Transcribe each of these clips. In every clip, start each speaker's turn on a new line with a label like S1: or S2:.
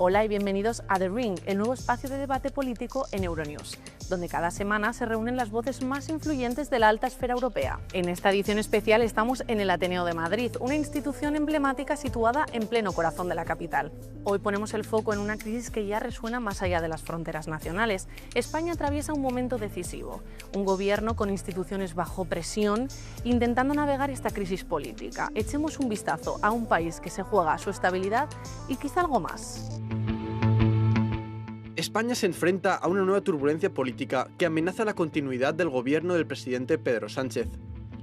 S1: Hola y bienvenidos a The Ring, el nuevo espacio de debate político en Euronews, donde cada semana se reúnen las voces más influyentes de la alta esfera europea. En esta edición especial estamos en el Ateneo de Madrid, una institución emblemática situada en pleno corazón de la capital. Hoy ponemos el foco en una crisis que ya resuena más allá de las fronteras nacionales. España atraviesa un momento decisivo, un gobierno con instituciones bajo presión, intentando navegar esta crisis política. Echemos un vistazo a un país que se juega su estabilidad y quizá algo más.
S2: España se enfrenta a una nueva turbulencia política que amenaza la continuidad del gobierno del presidente Pedro Sánchez.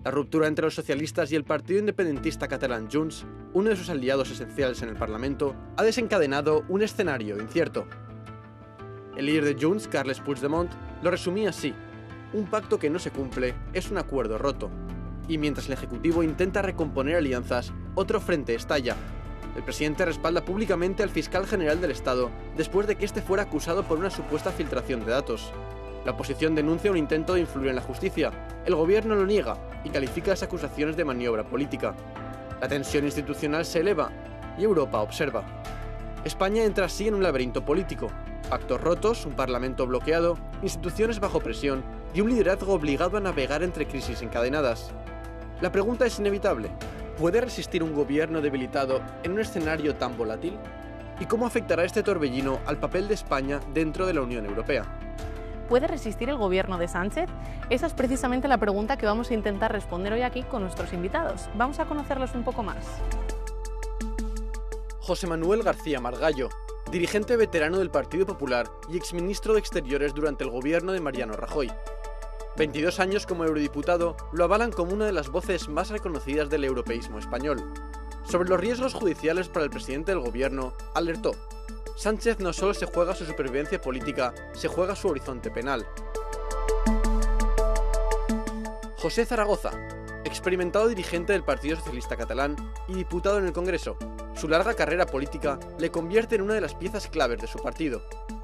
S2: La ruptura entre los socialistas y el partido independentista catalán Junts, uno de sus aliados esenciales en el Parlamento, ha desencadenado un escenario incierto. El líder de Junts, Carles Puigdemont, lo resumía así: un pacto que no se cumple es un acuerdo roto. Y mientras el Ejecutivo intenta recomponer alianzas, otro frente estalla. El presidente respalda públicamente al fiscal general del Estado después de que este fuera acusado por una supuesta filtración de datos. La oposición denuncia un intento de influir en la justicia. El gobierno lo niega y califica las acusaciones de maniobra política. La tensión institucional se eleva y Europa observa. España entra así en un laberinto político. Pactos rotos, un parlamento bloqueado, instituciones bajo presión y un liderazgo obligado a navegar entre crisis encadenadas. La pregunta es inevitable: ¿puede resistir un gobierno debilitado en un escenario tan volátil? ¿Y cómo afectará este torbellino al papel de España dentro de la Unión Europea?
S1: ¿Puede resistir el gobierno de Sánchez? Esa es precisamente la pregunta que vamos a intentar responder hoy aquí con nuestros invitados. Vamos a conocerlos un poco más.
S2: José Manuel García Margallo, dirigente veterano del Partido Popular y exministro de Exteriores durante el gobierno de Mariano Rajoy. 22 años como eurodiputado lo avalan como una de las voces más reconocidas del europeísmo español. Sobre los riesgos judiciales para el presidente del gobierno, alertó: Sánchez no solo se juega su supervivencia política, se juega su horizonte penal. José Zaragoza, experimentado dirigente del Partido Socialista Catalán y diputado en el Congreso. Su larga carrera política le convierte en una de las piezas claves de su partido.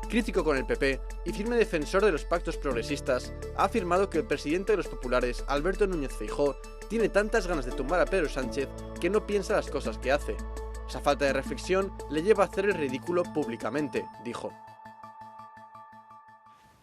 S2: Crítico con el PP y firme defensor de los pactos progresistas, ha afirmado que el presidente de los populares, Alberto Núñez Feijóo, tiene tantas ganas de tumbar a Pedro Sánchez que no piensa las cosas que hace. Esa falta de reflexión le lleva a hacer el ridículo públicamente, dijo.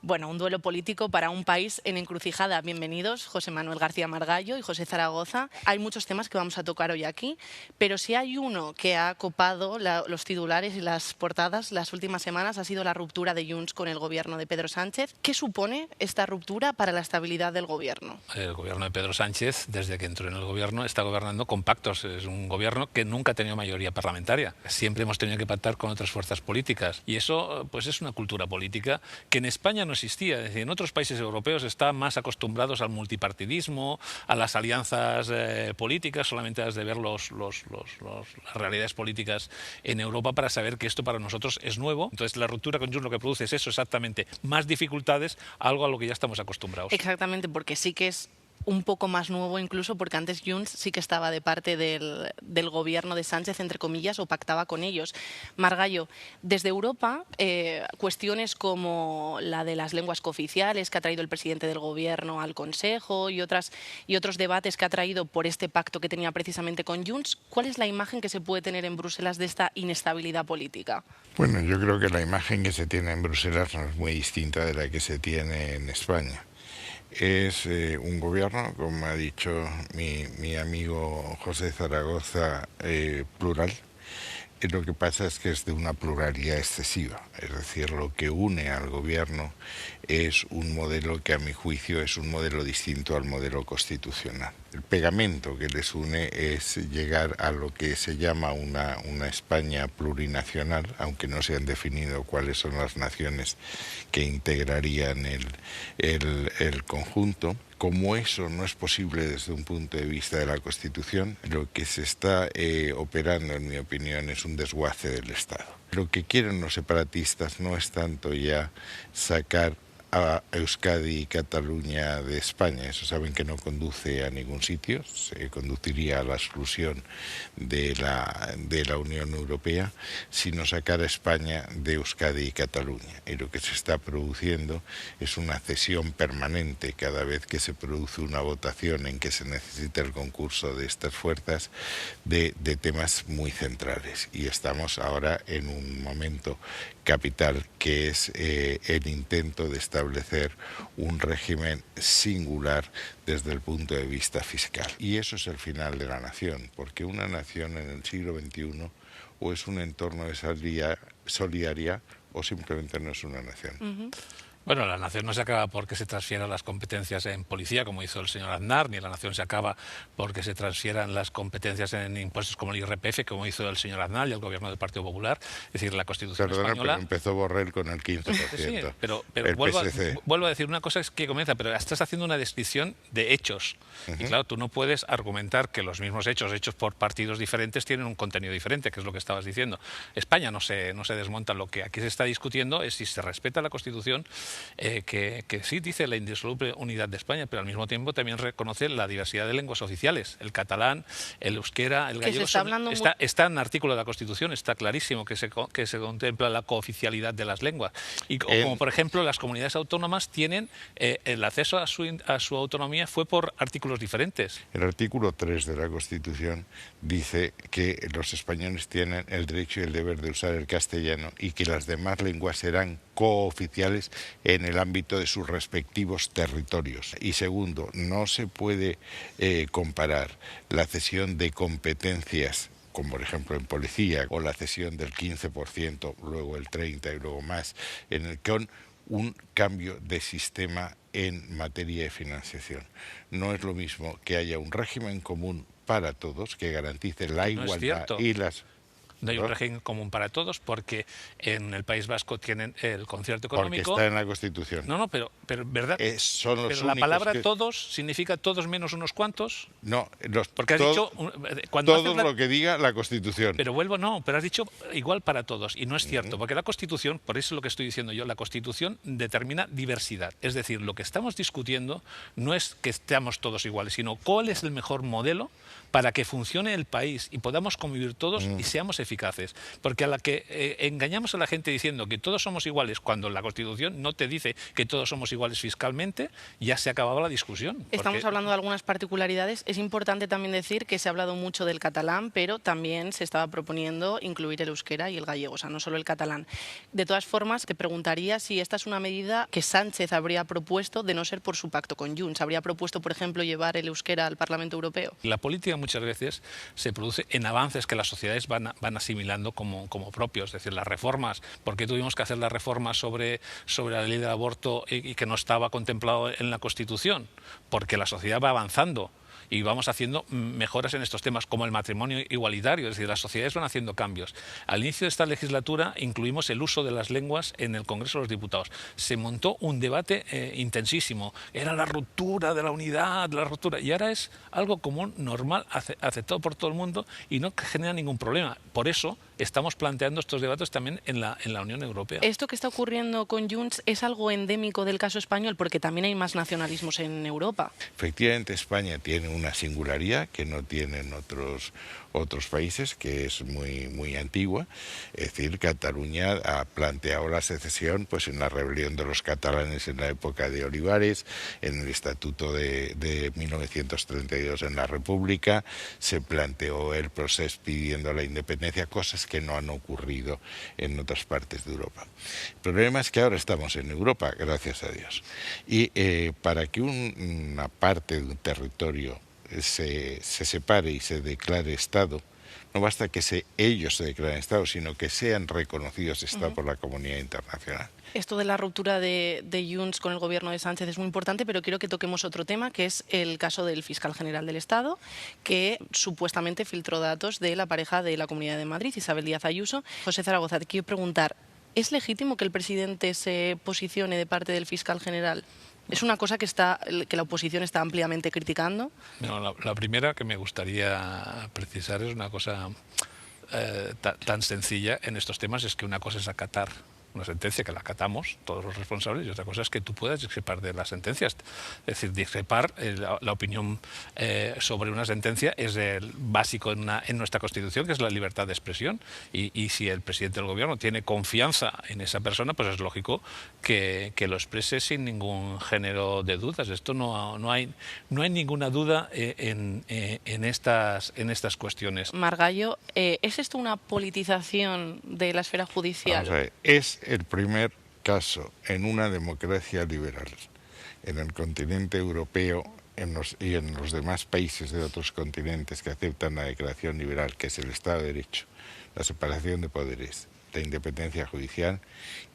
S1: Bueno, un duelo político para un país en encrucijada. Bienvenidos, José Manuel García Margallo y José Zaragoza. Hay muchos temas que vamos a tocar hoy aquí, pero si hay uno que ha copado los titulares y las portadas las últimas semanas, ha sido la ruptura de Junts con el gobierno de Pedro Sánchez. ¿Qué supone esta ruptura para la estabilidad del gobierno?
S3: El gobierno de Pedro Sánchez, desde que entró en el gobierno, está gobernando con pactos. Es un gobierno que nunca ha tenido mayoría parlamentaria. Siempre hemos tenido que pactar con otras fuerzas políticas. Y eso pues es una cultura política que en España no existía. Es decir, en otros países europeos están más acostumbrados al multipartidismo, a las alianzas políticas. Solamente has de ver las realidades políticas en Europa para saber que esto para nosotros es nuevo. Entonces la ruptura con Junts lo que produce es eso exactamente, más dificultades, algo a lo que ya estamos acostumbrados.
S1: Exactamente, porque sí que es un poco más nuevo incluso, porque antes Junts sí que estaba de parte del gobierno de Sánchez, entre comillas, o pactaba con ellos. Margallo, desde Europa, cuestiones como la de las lenguas cooficiales que ha traído el presidente del gobierno al Consejo y otros debates que ha traído por este pacto que tenía precisamente con Junts, ¿cuál es la imagen que se puede tener en Bruselas de esta inestabilidad política?
S4: Bueno, yo creo que la imagen que se tiene en Bruselas no es muy distinta de la que se tiene en España. Es un gobierno, como ha dicho mi amigo José Zaragoza, plural. Lo que pasa es que es de una pluralidad excesiva, es decir, lo que une al gobierno es un modelo que a mi juicio es un modelo distinto al modelo constitucional. El pegamento que les une es llegar a lo que se llama una España plurinacional, aunque no se han definido cuáles son las naciones que integrarían el conjunto. Como eso no es posible desde un punto de vista de la Constitución, lo que se está operando, en mi opinión, es un desguace del Estado. Lo que quieren los separatistas no es tanto ya sacar a Euskadi y Cataluña de España. Eso saben que no conduce a ningún sitio, se conduciría a la exclusión de la Unión Europea, sino sacar a España de Euskadi y Cataluña. Y lo que se está produciendo es una cesión permanente cada vez que se produce una votación en que se necesita el concurso de estas fuerzas de temas muy centrales. Y estamos ahora en un momento capital, que es el intento de establecer un régimen singular desde el punto de vista fiscal. Y eso es el final de la nación, porque una nación en el siglo XXI o es un entorno de solidaria o simplemente no es una nación.
S3: Bueno, la nación no se acaba porque se transfieran las competencias en policía, como hizo el señor Aznar, ni la nación se acaba porque se transfieran las competencias en impuestos como el IRPF, como hizo el señor Aznar y el gobierno del Partido Popular. Es decir, la Constitución española...
S4: Pero empezó Borrell con el 15%.
S3: Sí, pero vuelvo a decir, una cosa es que comienza, pero estás haciendo una descripción de hechos. Y claro, tú no puedes argumentar que los mismos hechos por partidos diferentes tienen un contenido diferente, que es lo que estabas diciendo. España no se desmonta. Lo que aquí se está discutiendo es si se respeta la Constitución, que sí dice la indisoluble unidad de España, pero al mismo tiempo también reconoce la diversidad de lenguas oficiales. El catalán, el euskera, el gallego. Está en el artículo de la Constitución, está clarísimo que se contempla la cooficialidad de las lenguas. Y como por ejemplo las comunidades autónomas tienen el acceso a su autonomía fue por artículos diferentes.
S4: El artículo 3 de la Constitución dice que los españoles tienen el derecho y el deber de usar el castellano y que las demás lenguas serán cooficiales en el ámbito de sus respectivos territorios. Y segundo, no se puede comparar la cesión de competencias, como por ejemplo en policía, o la cesión del 15%, luego el 30% y luego más, con un cambio de sistema en materia de financiación. No es lo mismo que haya un régimen común para todos que garantice la igualdad y las...
S3: No hay un régimen común para todos porque en el País Vasco tienen el concierto económico.
S4: Porque está en la Constitución.
S3: No, pero ¿verdad?
S4: Son los
S3: pero la palabra todos significa todos menos unos cuantos.
S4: No,
S3: porque has dicho cuando
S4: todos lo que diga la Constitución.
S3: Pero pero has dicho igual para todos y no es cierto, porque la Constitución, por eso es lo que estoy diciendo yo, la Constitución determina diversidad. Es decir, lo que estamos discutiendo no es que estemos todos iguales, sino cuál es el mejor modelo para que funcione el país y podamos convivir todos y seamos eficaces. Porque a la que engañamos a la gente diciendo que todos somos iguales, cuando la Constitución no te dice que todos somos iguales fiscalmente, ya se ha acabado la discusión.
S1: Estamos hablando de algunas particularidades. Es importante también decir que se ha hablado mucho del catalán, pero también se estaba proponiendo incluir el euskera y el gallego, o sea, no solo el catalán. De todas formas, te preguntaría si esta es una medida que Sánchez habría propuesto de no ser por su pacto con Junts. ¿Habría propuesto, por ejemplo, llevar el euskera al Parlamento Europeo?
S3: La política muchas veces se produce en avances que las sociedades van asimilando como propios, es decir, las reformas. ¿Por qué tuvimos que hacer la reforma sobre la ley del aborto y que no estaba contemplado en la Constitución? Porque la sociedad va avanzando y vamos haciendo mejoras en estos temas, como el matrimonio igualitario, es decir, las sociedades van haciendo cambios. Al inicio de esta legislatura incluimos el uso de las lenguas en el Congreso de los Diputados. Se montó un debate intensísimo, era la ruptura de la unidad, y ahora es algo común, normal, aceptado por todo el mundo y no genera ningún problema. Por eso estamos planteando estos debates también en la Unión Europea.
S1: ¿Esto que está ocurriendo con Junts es algo endémico del caso español? Porque también hay más nacionalismos en Europa.
S4: Efectivamente, España tiene una singularidad que no tienen otros países, que es muy antigua. Es decir, Cataluña ha planteado la secesión pues en la rebelión de los catalanes en la época de Olivares, en el Estatuto de 1932 en la República, se planteó el proceso pidiendo la independencia, cosas que no han ocurrido en otras partes de Europa. El problema es que ahora estamos en Europa, gracias a Dios, y para que una parte de un territorio se separe y se declare Estado, no basta que ellos se declaren Estado, sino que sean reconocidos Estado por la comunidad internacional.
S1: Esto de la ruptura de Junts con el gobierno de Sánchez es muy importante, pero quiero que toquemos otro tema, que es el caso del fiscal general del Estado, que supuestamente filtró datos de la pareja de la Comunidad de Madrid, Isabel Díaz Ayuso. José Zaragoza, te quiero preguntar, ¿es legítimo que el presidente se posicione de parte del fiscal general? ¿Es una cosa que la oposición está ampliamente criticando?
S3: No, la primera que me gustaría precisar es una cosa tan sencilla en estos temas, es que una cosa es acatar una sentencia que la acatamos todos los responsables, y otra cosa es que tú puedas discrepar de las sentencias. Es decir, discrepar, la opinión sobre una sentencia es el básico en nuestra Constitución, que es la libertad de expresión, y si el presidente del gobierno tiene confianza en esa persona, pues es lógico que lo exprese sin ningún género de dudas. Esto no hay ninguna duda en estas cuestiones.
S1: Margallo, ¿es esto una politización de la esfera judicial?
S4: Vamos a ver, es el primer caso en una democracia liberal en el continente europeo y en los demás países de otros continentes que aceptan la declaración liberal, que es el Estado de Derecho, la separación de poderes, la independencia judicial,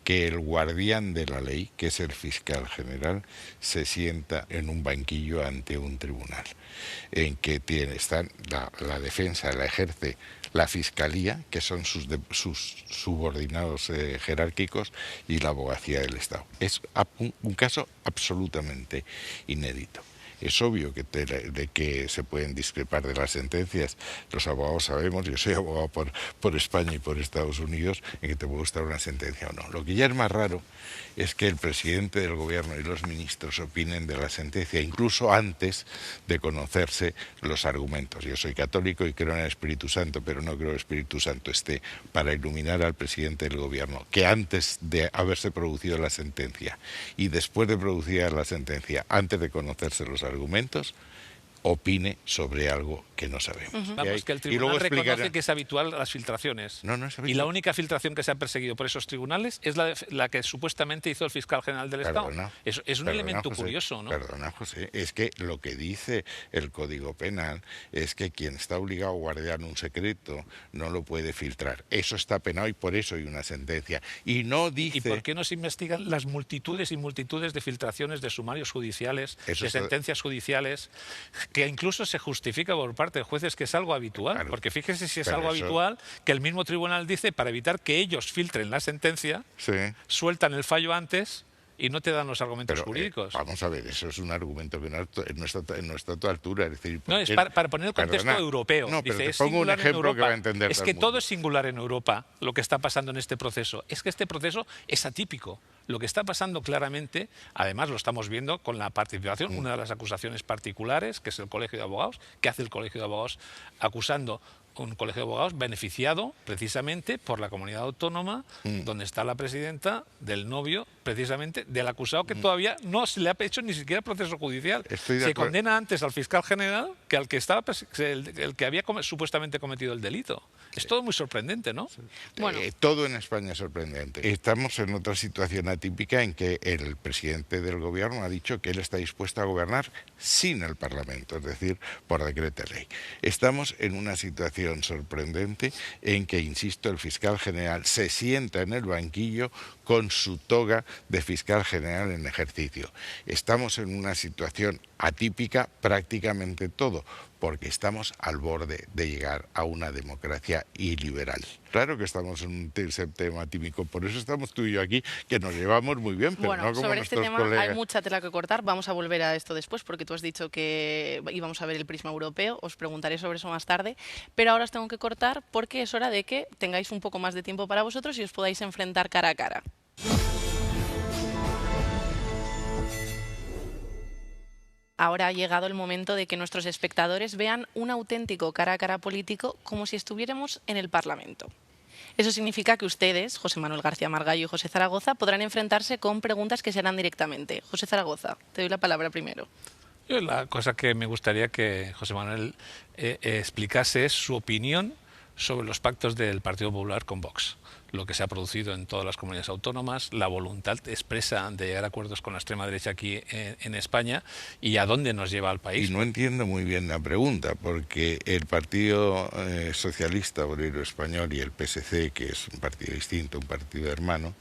S4: que el guardián de la ley, que es el fiscal general, se sienta en un banquillo ante un tribunal, en que la defensa la ejerce la fiscalía, que son sus subordinados jerárquicos, y la abogacía del Estado. Es un caso absolutamente inédito. Es obvio de que se pueden discrepar de las sentencias. Los abogados sabemos, yo soy abogado por España y por Estados Unidos, en que te puede gustar una sentencia o no. Lo que ya es más raro es que el presidente del gobierno y los ministros opinen de la sentencia, incluso antes de conocerse los argumentos. Yo soy católico y creo en el Espíritu Santo, pero no creo que el Espíritu Santo esté para iluminar al presidente del gobierno, que antes de haberse producido la sentencia y después de producida la sentencia, antes de conocerse los argumentos, opine sobre algo que no sabemos.
S3: Vamos, que el tribunal reconoce que es habitual las filtraciones.
S4: No es habitual.
S3: Y la única filtración que se ha perseguido por esos tribunales es la que supuestamente hizo el fiscal general del Estado. Es un elemento curioso, ¿no?
S4: Perdona, José, es que lo que dice el Código Penal es que quien está obligado a guardar un secreto no lo puede filtrar. Eso está penado y por eso hay una sentencia. Y no dice...
S3: ¿Y por qué no se investigan las multitudes y multitudes de filtraciones de sumarios judiciales, sentencias judiciales, que incluso se justifica por parte de jueces que es algo habitual?
S4: Claro,
S3: porque fíjese si es algo habitual que el mismo tribunal dice, para evitar que ellos filtren la sentencia, sueltan el fallo antes y no te dan los argumentos jurídicos.
S4: Vamos a ver, eso es un argumento que no está a tu altura. Es decir,
S3: no, es para poner el contexto europeo.
S4: No, pero
S3: dice,
S4: te pongo un ejemplo que va a entender
S3: es que todo es singular en Europa, lo que está pasando en este proceso. Es que este proceso es atípico. Lo que está pasando claramente, además lo estamos viendo con la participación, una de las acusaciones particulares, que es el Colegio de Abogados, que hace el Colegio de Abogados acusando un colegio de abogados beneficiado precisamente por la comunidad autónoma donde está la presidenta del novio precisamente del acusado, que todavía no se le ha hecho ni siquiera proceso judicial. Se condena antes al fiscal general que al que estaba el que había supuestamente cometido el delito. Es todo muy sorprendente, ¿no?
S4: Bueno. Todo en España es sorprendente. Estamos en otra situación atípica en que el presidente del gobierno ha dicho que él está dispuesto a gobernar sin el Parlamento, es decir, por decreto de ley. Estamos en una situación sorprendente en que, insisto, el fiscal general se sienta en el banquillo con su toga de fiscal general en ejercicio. Estamos en una situación atípica prácticamente todo, porque estamos al borde de llegar a una democracia iliberal. Claro que estamos en un tema atípico, por eso estamos tú y yo aquí, que nos llevamos muy bien, pero
S1: bueno,
S4: no como
S1: sobre este tema
S4: colegas.
S1: Hay mucha tela que cortar, vamos a volver a esto después, porque tú has dicho que íbamos a ver el prisma europeo, os preguntaré sobre eso más tarde, pero ahora os tengo que cortar porque es hora de que tengáis un poco más de tiempo para vosotros y os podáis enfrentar cara a cara. Ahora ha llegado el momento de que nuestros espectadores vean un auténtico cara a cara político como si estuviéramos en el Parlamento. Eso significa que ustedes, José Manuel García Margallo y José Zaragoza, podrán enfrentarse con preguntas que se harán directamente. José Zaragoza, te doy la palabra primero.
S3: Yo la cosa que me gustaría que José Manuel explicase es su opinión sobre los pactos del Partido Popular con Vox, lo que se ha producido en todas las comunidades autónomas, la voluntad expresa de llegar a acuerdos con la extrema derecha aquí en España y a dónde nos lleva el país.
S4: Y no entiendo muy bien la pregunta, porque el Partido Socialista Obrero Español y el PSC, que es un partido distinto, un partido hermano,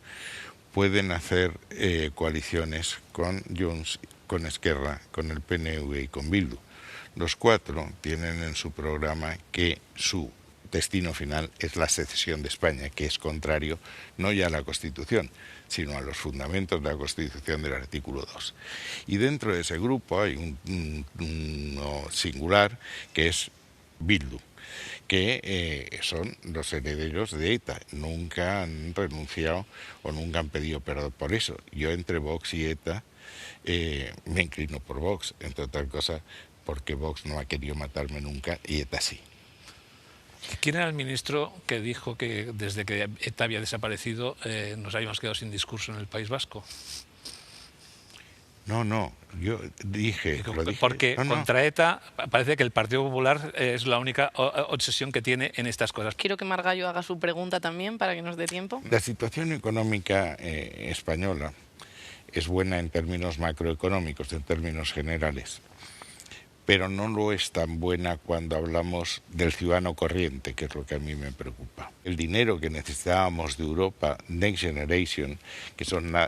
S4: pueden hacer coaliciones con Junts, con Esquerra, con el PNV y con Bildu. Los cuatro tienen en su programa que su destino final es la secesión de España, que es contrario no ya a la Constitución, sino a los fundamentos de la Constitución del artículo 2. Y dentro de ese grupo hay uno singular, que es Bildu, que son los herederos de ETA. Nunca han renunciado o nunca han pedido perdón por eso. Yo entre Vox y ETA me inclino por Vox, entre otras cosas porque Vox no ha querido matarme nunca y ETA sí.
S3: ¿Quién era el ministro que dijo que desde que ETA había desaparecido nos habíamos quedado sin discurso en el País Vasco?
S4: No, yo dije...
S3: Porque contra ETA parece que el Partido Popular es la única obsesión que tiene en estas cosas.
S1: Quiero que Margallo haga su pregunta también para que nos dé tiempo.
S4: La situación económica española es buena en términos macroeconómicos, en términos generales, pero no lo es tan buena cuando hablamos del ciudadano corriente, que es lo que a mí me preocupa. El dinero que necesitábamos de Europa, Next Generation, que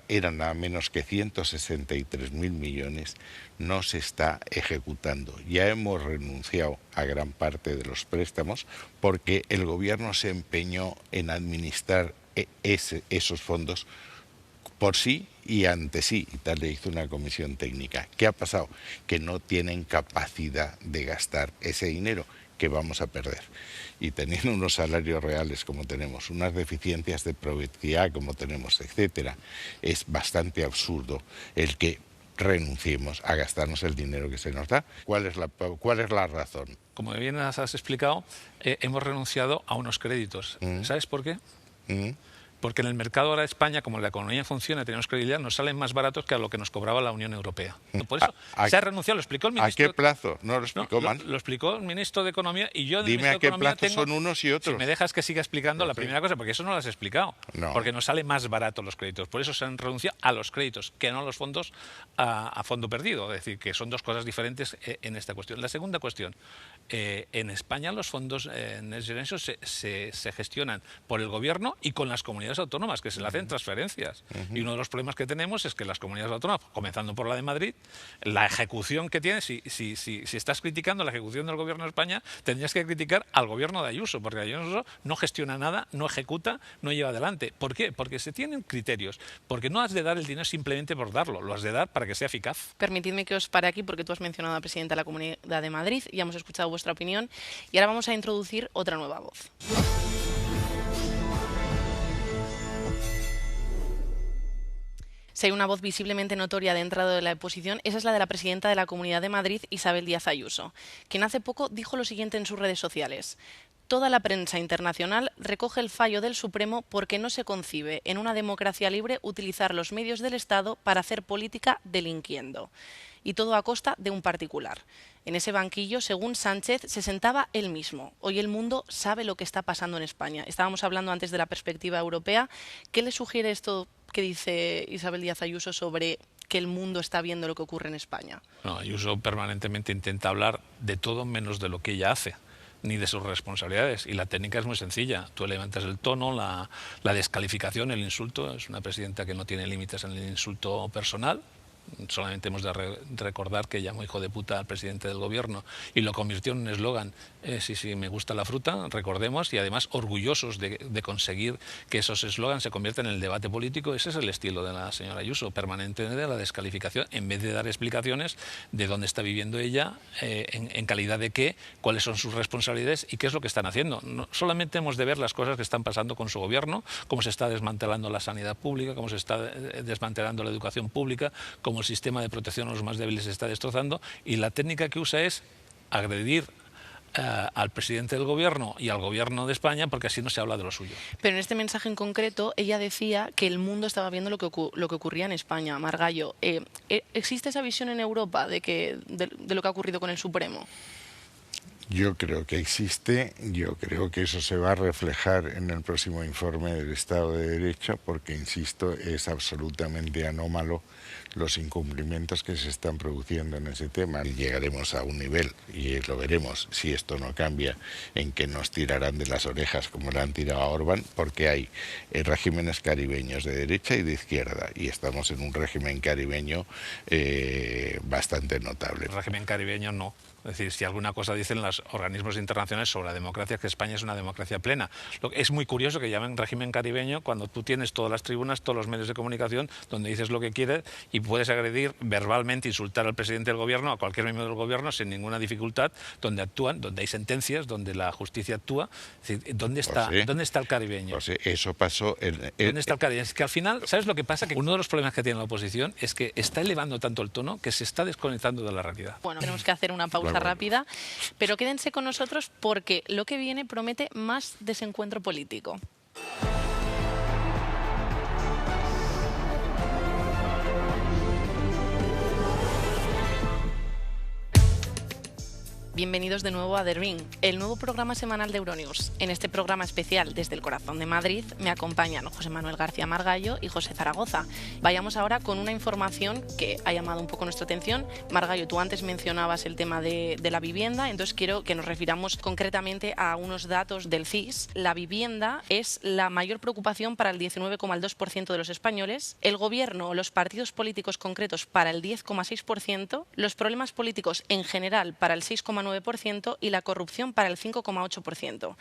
S4: eran nada menos que 163.000 millones, no se está ejecutando. Ya hemos renunciado a gran parte de los préstamos porque el gobierno se empeñó en administrar esos fondos por sí y ante sí, y tal le hizo una comisión técnica. ¿Qué ha pasado? Que no tienen capacidad de gastar ese dinero que vamos a perder. Y teniendo unos salarios reales como tenemos, unas deficiencias de productividad como tenemos, etcétera, es bastante absurdo el que renunciemos a gastarnos el dinero que se nos da. ¿Cuál es la razón?
S3: Como bien has explicado, hemos renunciado a unos créditos. ¿Sabes por qué? Porque en el mercado ahora de España, como la economía funciona, tenemos credibilidad, nos salen más baratos que a lo que nos cobraba la Unión Europea. Por eso se ha renunciado, lo explicó el ministro.
S4: ¿A qué plazo? No lo explicó mal.
S3: Lo explicó el ministro de Economía y yo...
S4: Dime a qué plazo son unos y otros.
S3: Si me dejas que siga explicando la primera cosa, porque eso no lo has explicado.
S4: No.
S3: Porque nos sale más barato los créditos. Por eso se han renunciado a los créditos, que no a los fondos a fondo perdido. Es decir, que son dos cosas diferentes en esta cuestión. La segunda cuestión, en España los fondos Next Generation se gestionan por el gobierno y con las comunidades autónomas, que se le hacen transferencias. Y uno de los problemas que tenemos es que las comunidades autónomas, comenzando por la de Madrid, la ejecución que tiene, si estás criticando la ejecución del gobierno de España, tendrías que criticar al gobierno de Ayuso, porque Ayuso no gestiona nada, no ejecuta, no lleva adelante. ¿Por qué? Porque se tienen criterios, porque no has de dar el dinero simplemente por darlo, lo has de dar para que sea eficaz.
S1: Permitidme que os pare aquí porque tú has mencionado a la presidenta de la Comunidad de Madrid, ya hemos escuchado vuestra opinión y ahora vamos a introducir otra nueva voz. Si hay una voz visiblemente notoria dentro de la oposición, esa es la de la presidenta de la Comunidad de Madrid, Isabel Díaz Ayuso, quien hace poco dijo lo siguiente en sus redes sociales. Toda la prensa internacional recoge el fallo del Supremo porque no se concibe en una democracia libre utilizar los medios del Estado para hacer política delinquiendo. Y todo a costa de un particular. En ese banquillo, según Sánchez, se sentaba él mismo. Hoy el mundo sabe lo que está pasando en España. Estábamos hablando antes de la perspectiva europea. ¿Qué le sugiere esto que dice Isabel Díaz Ayuso sobre que el mundo está viendo lo que ocurre en España?
S3: No, Ayuso permanentemente intenta hablar de todo menos de lo que ella hace, ni de sus responsabilidades. Y la técnica es muy sencilla. Tú levantas el tono, la descalificación, el insulto. Es una presidenta que no tiene límites en el insulto personal. Solamente hemos de recordar que llamó hijo de puta al presidente del gobierno y lo convirtió en un eslogan. Sí, me gusta la fruta, recordemos, y además orgullosos de conseguir que esos eslogans se conviertan en el debate político. Ese es el estilo de la señora Ayuso, permanentemente de la descalificación, en vez de dar explicaciones de dónde está viviendo ella, en calidad de qué, cuáles son sus responsabilidades y qué es lo que están haciendo. No, solamente hemos de ver las cosas que están pasando con su gobierno, cómo se está desmantelando la sanidad pública, cómo se está desmantelando la educación pública, cómo el sistema de protección a los más débiles se está destrozando, y la técnica que usa es agredir al presidente del gobierno y al gobierno de España, porque así no se habla de lo suyo.
S1: Pero en este mensaje en concreto, ella decía que el mundo estaba viendo lo que ocurría en España. Margallo, ¿existe esa visión en Europa de lo que ha ocurrido con el Supremo?
S4: Yo creo que existe, yo creo que eso se va a reflejar en el próximo informe del Estado de Derecho, porque, insisto, es absolutamente anómalo los incumplimientos que se están produciendo en ese tema. Llegaremos a un nivel, y lo veremos si esto no cambia, en que nos tirarán de las orejas como le han tirado a Orbán, porque hay regímenes caribeños de derecha y de izquierda, y estamos en un régimen caribeño bastante notable.
S3: El régimen caribeño no. Es decir, si alguna cosa dicen las los organismos internacionales sobre la democracia es que España es una democracia plena. Es muy curioso que llamen régimen caribeño cuando tú tienes todas las tribunas, todos los medios de comunicación, donde dices lo que quieres y puedes agredir verbalmente, insultar al presidente del gobierno, a cualquier miembro del gobierno sin ninguna dificultad, donde actúan, donde hay sentencias, donde la justicia actúa. Es decir, ¿dónde está el caribeño?
S4: Eso pasó.
S3: ¿Dónde está el caribeño? Es que al final, ¿sabes lo que pasa? Que uno de los problemas que tiene la oposición es que está elevando tanto el tono que se está desconectando de la realidad.
S1: Bueno, tenemos que hacer una pausa rápida, pero quédense con nosotros porque lo que viene promete más desencuentro político. Bienvenidos de nuevo a The Ring, el nuevo programa semanal de Euronews. En este programa especial desde el corazón de Madrid me acompañan José Manuel García Margallo y José Zaragoza. Vayamos ahora con una información que ha llamado un poco nuestra atención. Margallo, tú antes mencionabas el tema de la vivienda, entonces quiero que nos refiramos concretamente a unos datos del CIS. La vivienda es la mayor preocupación para el 19,2% de los españoles, el gobierno o los partidos políticos concretos para el 10,6%, los problemas políticos en general para el 6,9% y la corrupción para el 5,8%.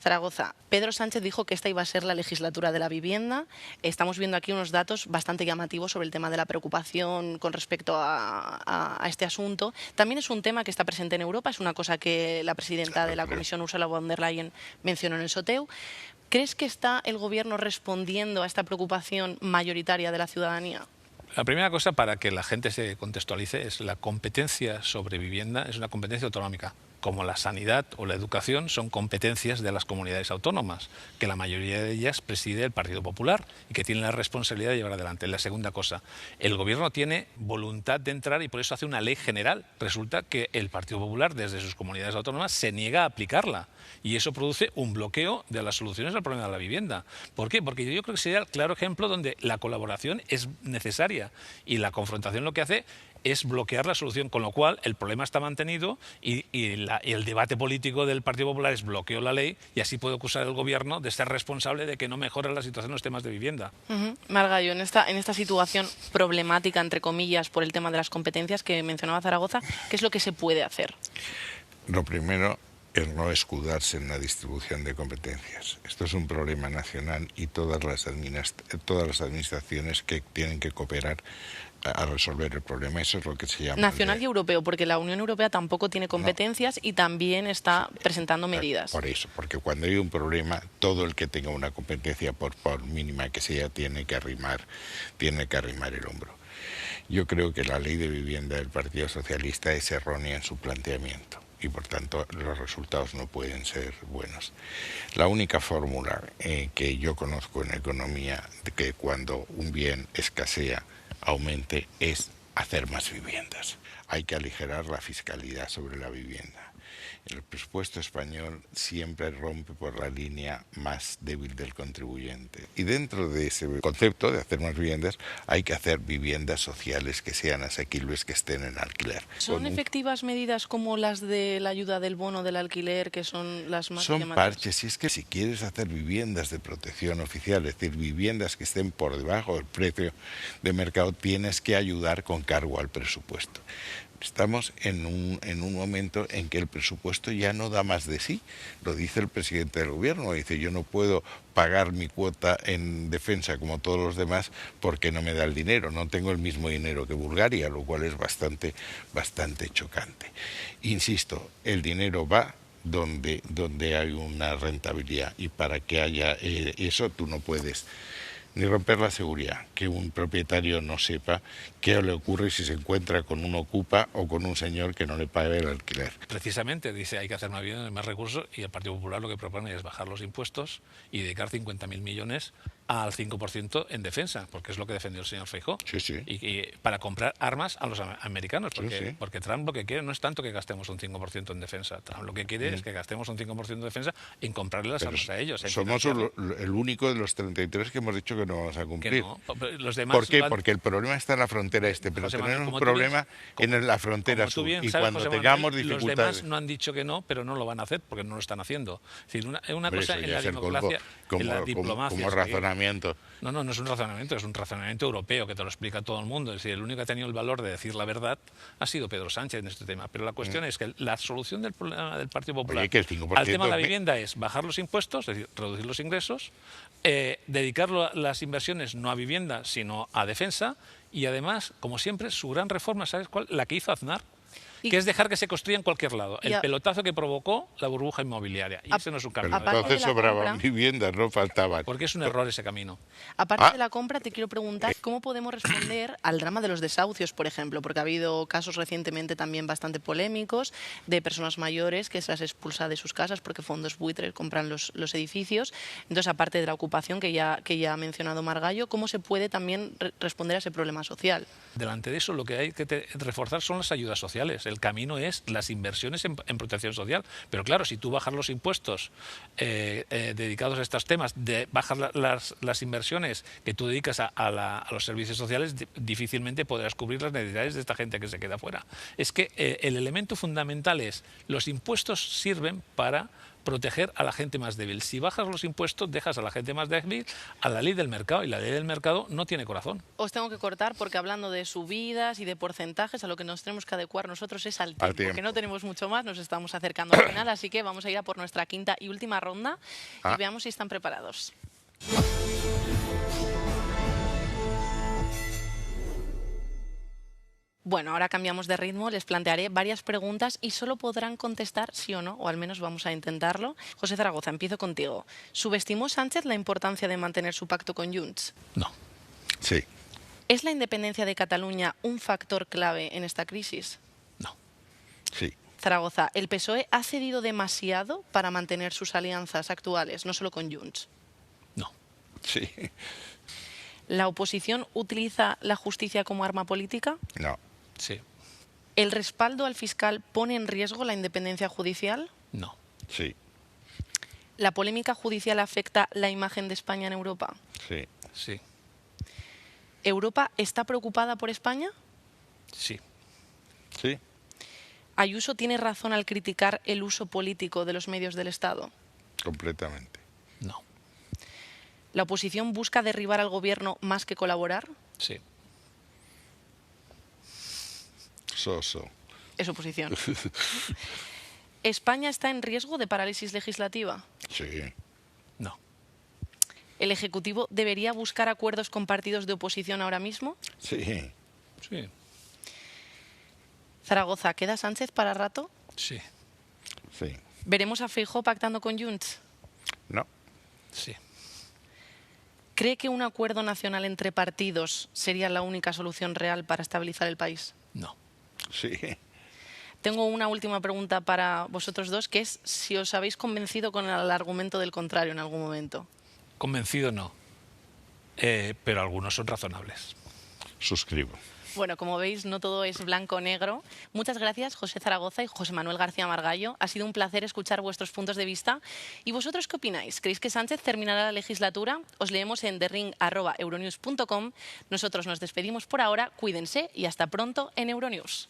S1: Zaragoza, Pedro Sánchez dijo que esta iba a ser la legislatura de la vivienda. Estamos viendo aquí unos datos bastante llamativos sobre el tema de la preocupación con respecto a este asunto. También es un tema que está presente en Europa, es una cosa que la presidenta de la Comisión, Ursula von der Leyen, mencionó en el Soteu. ¿Crees que está el gobierno respondiendo a esta preocupación mayoritaria de la ciudadanía?
S3: La primera cosa, para que la gente se contextualice, es la competencia sobre vivienda, es una competencia autonómica. Como la sanidad o la educación son competencias de las comunidades autónomas, que la mayoría de ellas preside el Partido Popular y que tienen la responsabilidad de llevar adelante. La segunda cosa, el gobierno tiene voluntad de entrar y por eso hace una ley general. Resulta que el Partido Popular, desde sus comunidades autónomas, se niega a aplicarla y eso produce un bloqueo de las soluciones al problema de la vivienda. ¿Por qué? Porque yo creo que sería el claro ejemplo donde la colaboración es necesaria y la confrontación lo que hace es bloquear la solución, con lo cual el problema está mantenido y el debate político del Partido Popular es bloqueo la ley y así puede acusar el gobierno de ser responsable de que no mejore la situación en los temas de vivienda.
S1: Margallo, en esta situación problemática, entre comillas, por el tema de las competencias que mencionaba Zaragoza, ¿qué es lo que se puede hacer?
S4: Lo primero es no escudarse en la distribución de competencias. Esto es un problema nacional y todas las administraciones que tienen que cooperar a resolver el problema. Eso es lo que se llama
S1: nacional y europeo, porque la Unión Europea tampoco tiene competencias y también está presentando medidas.
S4: Por eso, porque cuando hay un problema, todo el que tenga una competencia, por mínima que sea, tiene que arrimar el hombro. Yo creo que la ley de vivienda del Partido Socialista es errónea en su planteamiento y por tanto los resultados no pueden ser buenos. La única fórmula que yo conozco en economía de que cuando un bien escasea aumente es hacer más viviendas. Hay que aligerar la fiscalidad sobre la vivienda. El presupuesto español siempre rompe por la línea más débil del contribuyente. Y dentro de ese concepto de hacer más viviendas, hay que hacer viviendas sociales que sean asequibles, que estén en alquiler.
S1: ¿Son efectivas medidas como las de la ayuda del bono del alquiler, que son las más llamativas?
S4: Son parches. Y es que si quieres hacer viviendas de protección oficial, es decir, viviendas que estén por debajo del precio de mercado, tienes que ayudar con cargo al presupuesto. Estamos en un momento en que el presupuesto ya no da más de sí. Lo dice el presidente del gobierno, dice: yo no puedo pagar mi cuota en defensa como todos los demás porque no me da el dinero, no tengo el mismo dinero que Bulgaria, lo cual es bastante chocante. Insisto, el dinero va donde hay una rentabilidad y para que haya eso tú no puedes ni romper la seguridad, que un propietario no sepa qué le ocurre si se encuentra con un ocupa o con un señor que no le pague el alquiler.
S3: Precisamente dice hay que hacer una vivienda de más recursos y el Partido Popular lo que propone es bajar los impuestos y dedicar 50.000 millones al 5% en defensa, porque es lo que defendió el señor Feijóo.
S4: Sí, sí.
S3: Y para comprar armas a los americanos, porque,
S4: sí.
S3: porque Trump lo que quiere no es tanto que gastemos un 5% en defensa. Trump lo que quiere es que gastemos un 5% en defensa en comprarle las armas a ellos.
S4: Somos el único de los 33 que hemos dicho que no vamos a cumplir.
S3: No, los demás
S4: ¿por qué? Porque el problema está en la frontera pero
S3: José
S4: tenemos
S3: Manuel,
S4: un problema en la frontera sur.
S3: Bien,
S4: y
S3: sabes,
S4: cuando
S3: José
S4: tengamos
S3: Manuel,
S4: dificultades...
S3: Los demás no han dicho que no, pero no lo van a hacer porque no lo están haciendo. Es decir, una cosa en la democracia, en la diplomacia...
S4: Como razonamiento razonamiento.
S3: No, no es un razonamiento, es un razonamiento europeo que te lo explica todo el mundo. Es decir, el único que ha tenido el valor de decir la verdad ha sido Pedro Sánchez en este tema. Pero la cuestión es que la solución del problema del Partido Popular
S4: Oye, que el 5%
S3: al tema de la vivienda es bajar los impuestos, es decir, reducir los ingresos, dedicarlo a las inversiones no a vivienda, sino a defensa, y además, como siempre, su gran reforma, ¿sabes cuál? La que hizo Aznar. Que es dejar que se construya en cualquier lado. El pelotazo que provocó la burbuja inmobiliaria. Y ese no es un camino.
S4: Pero entonces sobraban viviendas, no faltaban.
S3: Porque es un error ese camino.
S5: Aparte de la compra, te quiero preguntar cómo podemos responder al drama de los desahucios, por ejemplo, porque ha habido casos recientemente también bastante polémicos de personas mayores que se las expulsa de sus casas porque fondos buitres compran los edificios. Entonces, aparte de la ocupación que ya ha mencionado Margallo, ¿cómo se puede también responder a ese problema social?
S3: Delante de eso, lo que hay que reforzar son las ayudas sociales. El camino es las inversiones en protección social. Pero claro, si tú bajas los impuestos dedicados a estos temas, bajas las inversiones que tú dedicas a los servicios sociales, difícilmente podrás cubrir las necesidades de esta gente que se queda fuera. Es que el elemento fundamental es los impuestos sirven para proteger a la gente más débil. Si bajas los impuestos, dejas a la gente más débil a la ley del mercado, y la ley del mercado no tiene corazón.
S5: Os tengo que cortar porque hablando de subidas y de porcentajes, a lo que nos tenemos que adecuar nosotros es al tiempo, porque no tenemos mucho más, nos estamos acercando al final, así que vamos a ir a por nuestra quinta y última ronda y veamos si están preparados. Bueno, ahora cambiamos de ritmo, les plantearé varias preguntas y solo podrán contestar sí o no, o al menos vamos a intentarlo. José Zaragoza, empiezo contigo. ¿Subestimó Sánchez la importancia de mantener su pacto con Junts?
S3: No.
S4: Sí.
S5: ¿Es la independencia de Cataluña un factor clave en esta crisis?
S3: No.
S4: Sí.
S5: Zaragoza, ¿el PSOE ha cedido demasiado para mantener sus alianzas actuales, no solo con Junts?
S3: No.
S4: Sí.
S5: ¿La oposición utiliza la justicia como arma política?
S4: No.
S3: Sí.
S5: ¿El respaldo al fiscal pone en riesgo la independencia judicial?
S3: No.
S4: Sí.
S5: ¿La polémica judicial afecta la imagen de España en Europa?
S4: Sí.
S3: Sí.
S5: ¿Europa está preocupada por España?
S3: Sí.
S4: Sí.
S5: ¿Ayuso tiene razón al criticar el uso político de los medios del Estado?
S4: Completamente.
S3: No.
S5: ¿La oposición busca derribar al gobierno más que colaborar?
S3: Sí.
S4: Soso.
S5: Es oposición. ¿España está en riesgo de parálisis legislativa?
S4: Sí.
S3: No.
S5: ¿El Ejecutivo debería buscar acuerdos con partidos de oposición ahora mismo?
S4: Sí.
S3: Sí.
S5: Zaragoza, ¿queda Sánchez para rato?
S3: Sí.
S4: Sí.
S5: ¿Veremos a Feijóo pactando con Junts?
S4: No.
S3: Sí.
S5: ¿Cree que un acuerdo nacional entre partidos sería la única solución real para estabilizar el país?
S3: No.
S4: Sí.
S5: Tengo una última pregunta para vosotros dos, que es si os habéis convencido con el argumento del contrario en algún momento.
S3: Convencido no. Pero algunos son razonables.
S4: Suscribo.
S5: Bueno, como veis, no todo es blanco o negro. Muchas gracias, José Zaragoza y José Manuel García Margallo. Ha sido un placer escuchar vuestros puntos de vista. ¿Y vosotros qué opináis? ¿Creéis que Sánchez terminará la legislatura? Os leemos en thering@euronews.com. Nosotros nos despedimos por ahora. Cuídense y hasta pronto en Euronews.